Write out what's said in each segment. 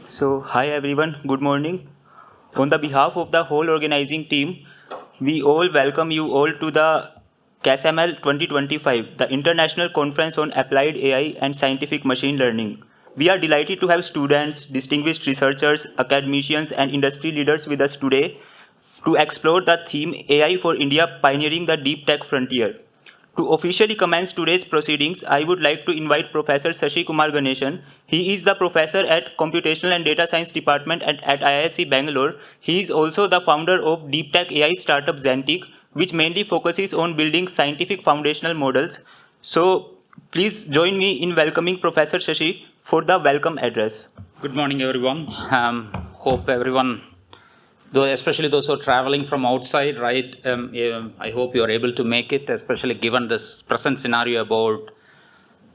Hi everyone, good morning. On the behalf of the whole organizing team, we all welcome you all to the CASML 2025, the International Conference on Applied AI and Scientific Machine Learning. We are delighted to have students, distinguished researchers, academicians, and industry leaders with us today to explore the theme AI for India pioneering the deep tech frontier. To officially commence today's proceedings, I would like to invite Professor Sashi Kumar Ganesan. He is the professor at Computational and Data Science Department at IISc Bangalore. He is also the founder of deep tech AI startup Zantic, which mainly focuses on building scientific foundational models. So, please join me in welcoming Professor Sashi for the welcome address. Good morning, everyone. Hope everyone, though especially those who are traveling from outside, right? I hope you are able to make it, especially given this present scenario about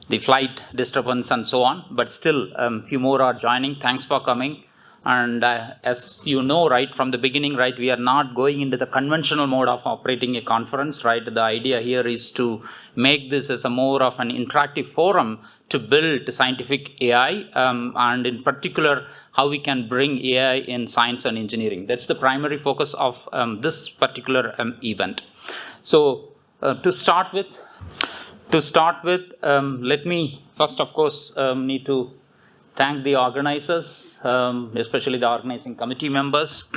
the flight disturbance and so on. But still, few more are joining. Thanks for coming. And as you know, right, from the beginning, right, we are not going into the conventional mode of operating a conference, right? The idea here is to make this as a more of an interactive forum to build scientific AI, and in particular, how we can bring AI in science and engineering. That's the primary focus of this particular event. So, to start with, let me first, of course, need to thank the organizers, especially the organizing committee members.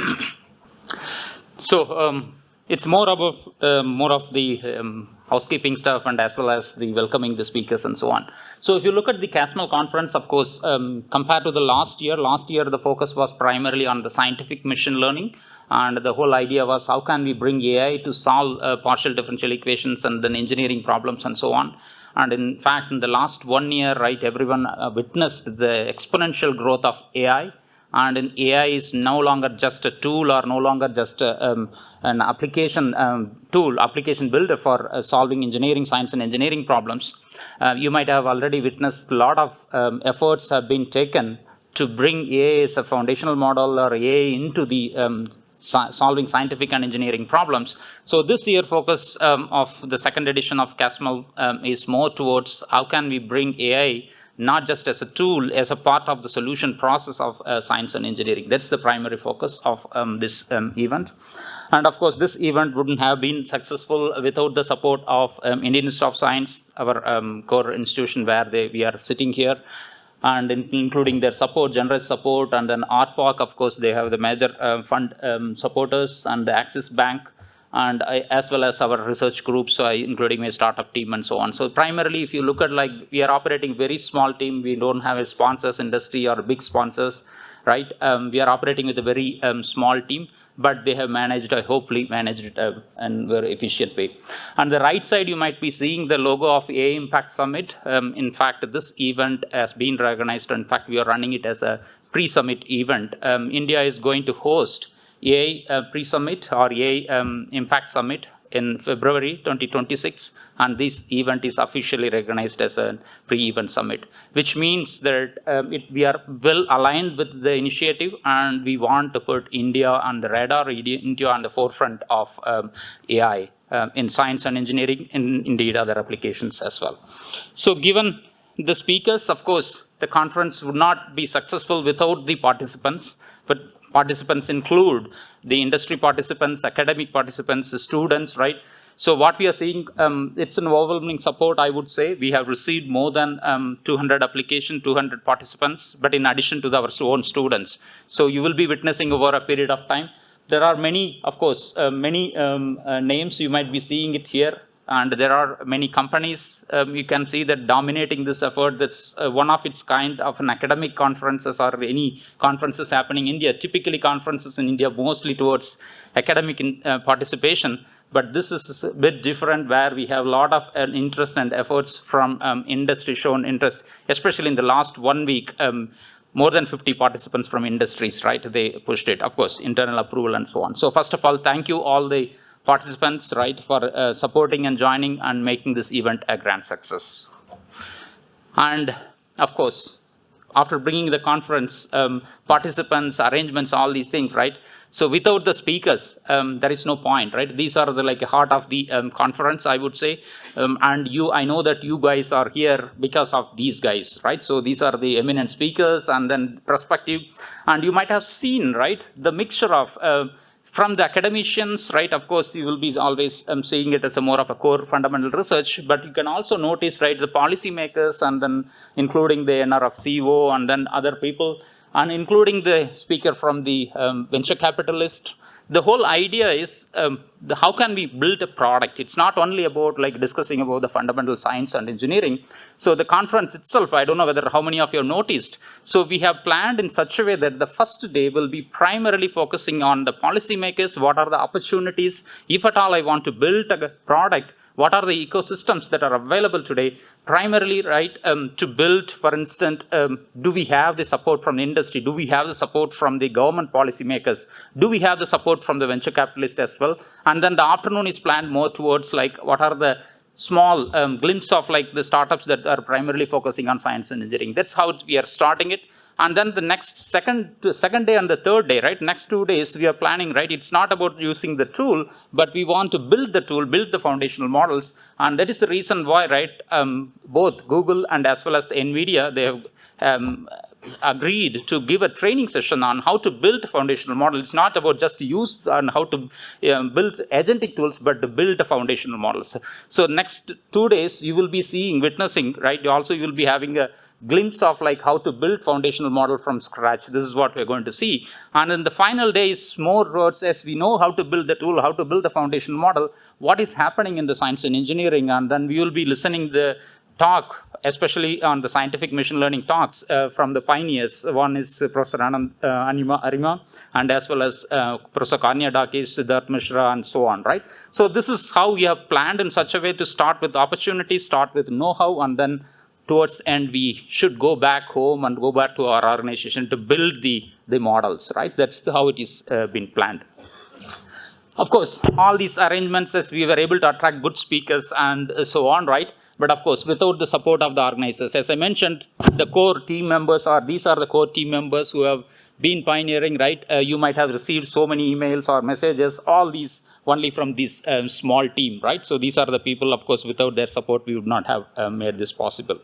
So it's more of the housekeeping stuff, and as well as the welcoming the speakers and so on. So if you look at the CASML conference, of course, compared to the last year the focus was primarily on the scientific machine learning. And the whole idea was how can we bring AI to solve partial differential equations and then engineering problems and so on. And in fact, in the last 1 year, right, everyone witnessed the exponential growth of AI. And in AI is no longer just a tool or no longer just an application application builder for solving engineering, science and engineering problems. You might have already witnessed a lot of efforts have been taken to bring AI as a foundational model or AI into the solving scientific and engineering problems. So this year focus of the second edition of CASML is more towards how can we bring AI not just as a tool, as a part of the solution process of science and engineering. That's the primary focus of this event. And of course, this event wouldn't have been successful without the support of Indian Institute of Science, our core institution where we are sitting here, and including their support, generous support, and then ARPOC, of course, they have the major fund supporters, and the Axis Bank, and as well as our research groups, including my startup team and so on. So primarily, if you look at, like, we are operating very small team, we don't have a sponsors industry or big sponsors, right? We are operating with a very small team, but they have managed, hopefully managed it in a very efficient way. On the right side, you might be seeing the logo of AI Impact Summit. In fact, this event has been recognized. In fact, we are running it as a pre-summit event. India is going to host AI pre-summit or AI Impact Summit in February 2026, and this event is officially recognized as a pre-event summit, which means that we are well aligned with the initiative, and we want to put India on the radar, India on the forefront of AI in science and engineering, and indeed other applications as well. So given the speakers, of course, the conference would not be successful without the participants, but participants include the industry participants, academic participants, the students, right? So what we are seeing, it's an overwhelming support, I would say. We have received more than 200 applications, 200 participants, but in addition to our own students. So you will be witnessing over a period of time. There are many, of course, many names, you might be seeing it here. And there are many companies, you can see that dominating this effort. That's one of its kind of an academic conferences or any conferences happening in India. Typically conferences in India mostly towards academic participation, but this is a bit different where we have a lot of interest and efforts from industry shown interest, especially in the last 1 week. More than 50 participants from industries, right? They pushed it, of course, internal approval and so on. So first of all, thank you all the participants, right, for supporting and joining and making this event a grand success. And of course, after bringing the conference, participants, arrangements, all these things, right? So without the speakers, there is no point, right? These are the heart of the conference, I would say. And I know that you guys are here because of these guys, right? So these are the eminent speakers and then perspective. And you might have seen, right, the mixture of from the academicians, right, of course, you will be always seeing it as a more of a core fundamental research, but you can also notice, right, the policymakers and then including the NRF CEO and then other people, and including the speaker from the venture capitalist. The whole idea is how can we build a product? It's not only about discussing about the fundamental science and engineering. So the conference itself, I don't know whether how many of you have noticed. So we have planned in such a way that the first day will be primarily focusing on the policymakers. What are the opportunities? If at all I want to build a product, what are the ecosystems that are available today? Primarily, right, to build, for instance, do we have the support from the industry? Do we have the support from the government policymakers? Do we have the support from the venture capitalists as well? And then the afternoon is planned more towards what are the small glimpse of the startups that are primarily focusing on science and engineering. That's how we are starting it. And then the next second day and the third day, right, next 2 days, we are planning, right, it's not about using the tool, but we want to build the tool, build the foundational models. And that is the reason why, right, both Google and as well as the NVIDIA, they have agreed to give a training session on how to build a foundational model. It's not about just use and how to build agentic tools, but to build the foundational models. So next 2 days, you will be witnessing, right, also you will be having a glimpse of how to build foundational model from scratch. This is what we're going to see. And then the final day is more towards, as we know how to build the tool, how to build the foundational model, what is happening in the science and engineering. And then we will be listening the talk, especially on the scientific machine learning talks from the pioneers. One is Professor Arima, and as well as Professor Karnia Dakis, Siddharth Mishra, and so on, right? So this is how we have planned in such a way to start with opportunities, start with know-how, and then towards the end, we should go back home and go back to our organization to build the models, right? That's how it is been planned. Of course, all these arrangements, as we were able to attract good speakers and so on, right? But of course, without the support of the organizers, as I mentioned, the core team members these are the core team members who have been pioneering, right? You might have received so many emails or messages, all these only from this small team, right? So these are the people, of course, without their support, we would not have made this possible.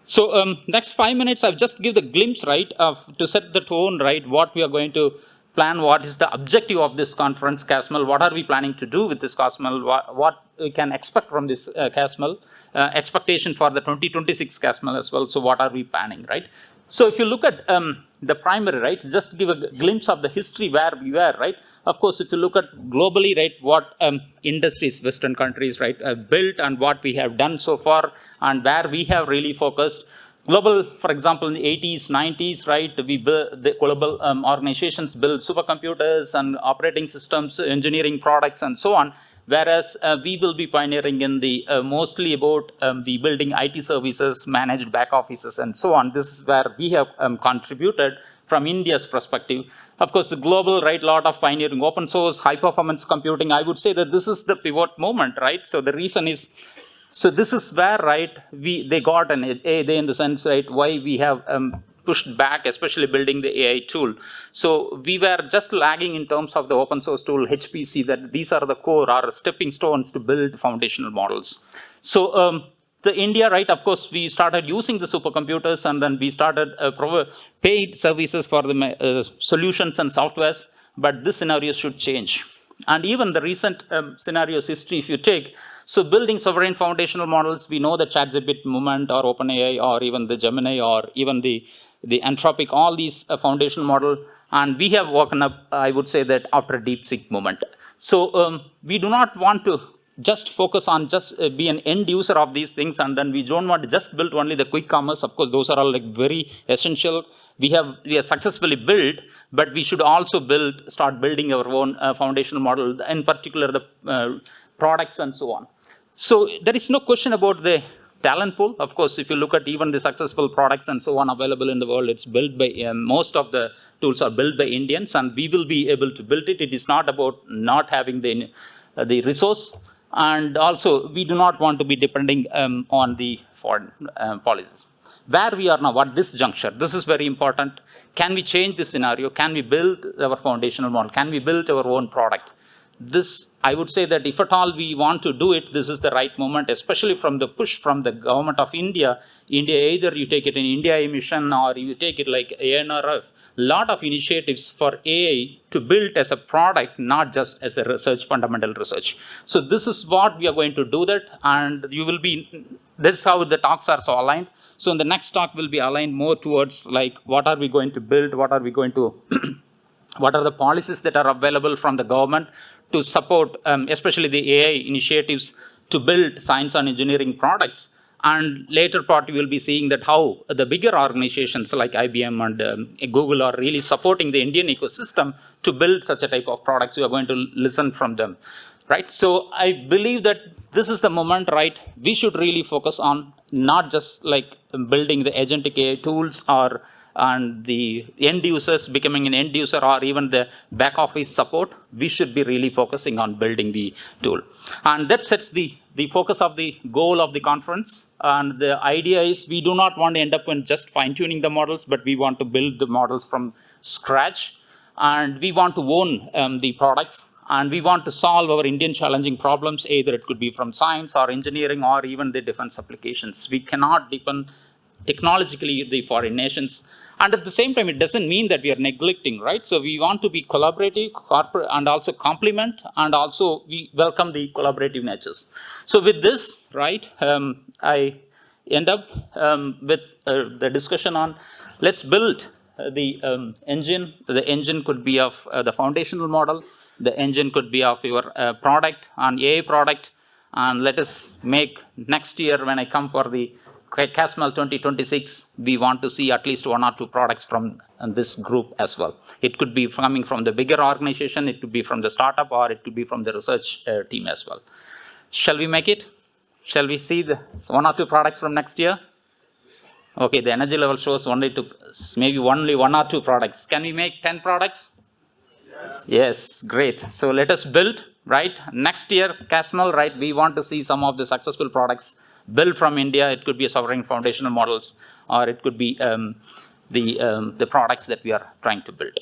So next 5 minutes, I'll just give the glimpse, right, to set the tone, right, what we are going to plan, what is the objective of this conference, CASML, what are we planning to do with this CASML, what we can expect from this CASML, expectation for the 2026 CASML as well, so what are we planning, right? So if you look at the primary, right, just give a glimpse of the history where we were, right? Of course, if you look at globally, right, what industries, Western countries, right, built and what we have done so far and where we have really focused. Global, for example, in the 80s, 90s, right, the global organizations build supercomputers and operating systems, engineering products, and so on. Whereas we will be pioneering in the mostly about the building IT services, managed back offices, and so on. This is where we have contributed from India's perspective. Of course, the global, right, lot of pioneering open source, high performance computing. I would say that this is the pivot moment, right? So the reason is, so this is where, right, they got an A, they in the sense, right, why we have pushed back, especially building the AI tool. So we were just lagging in terms of the open source tool, HPC, that these are the core or stepping stones to build foundational models. So the India, right, of course, we started using the supercomputers and then we started paid services for the solutions and softwares, but this scenario should change. And even the recent scenarios history, if you take, so building sovereign foundational models, we know the ChatGPT movement or OpenAI or even the Gemini or even the Anthropic, all these foundational model, and we have woken up, I would say that after DeepSeek movement. So we do not want to just focus on just be an end user of these things, and then we don't want to just build only the quick commerce. Of course, those are all very essential. We are successfully built, but we should also start building our own foundational model, in particular the products and so on. So there is no question about the talent pool. Of course, if you look at even the successful products and so on available in the world, it's built by, most of the tools are built by Indians, and we will be able to build it. It is not about not having the resource, and also we do not want to be depending on the foreign policies. Where we are now, at this juncture, this is very important. can we change this scenario? Can we build our foundational model? Can we build our own product? This, I would say that if at all we want to do it, this is the right moment, especially from the push from the government of India. India, either you take it in India mission or you take it like ANRF, lot of initiatives for AI to build as a product, not just as a research, fundamental research. So this is what we are going to do that, and you will be, this is how the talks are so aligned. So in the next talk will be aligned more towards like, what are we going to build? What are we going to, what are the policies that are available from the government to support, especially the AI initiatives to build science and engineering products. And later part, we will be seeing that how the bigger organizations like IBM and Google are really supporting the Indian ecosystem to build such a type of products. We are going to listen from them, right? So I believe that this is the moment, right? We should really focus on not just like building the agentic AI tools or and the end users becoming an end user or even the back office support. We should be really focusing on building the tool. And that sets the focus of the goal of the conference. And the idea is we do not want to end up in just fine tuning the models, but we want to build the models from scratch. And we want to own the products. And we want to solve our Indian challenging problems, either it could be from science or engineering or even the defense applications. We cannot depend technologically the foreign nations. And at the same time, it doesn't mean that we are neglecting, right? So we want to be collaborative, corporate, and also complement, and also we welcome the collaborative natures. So with this, right, I end up with the discussion on let's build the engine. The engine could be of the foundational model. The engine could be of your product, an AI product. And let us make next year when I come for the CASML 2026, we want to see at least 1 or 2 products from this group as well. It could be coming from the bigger organization, it could be from the startup, or it could be from the research team as well. Shall we make it? Shall we see the 1 or 2 products from next year? Okay, the energy level shows only maybe only 1 or 2 products. Can we make 10 products? Yes, great. So let us build, right? Next year, CASML, right? We want to see some of the successful products built from India. It could be a sovereign foundational models, or it could be the products that we are trying to build.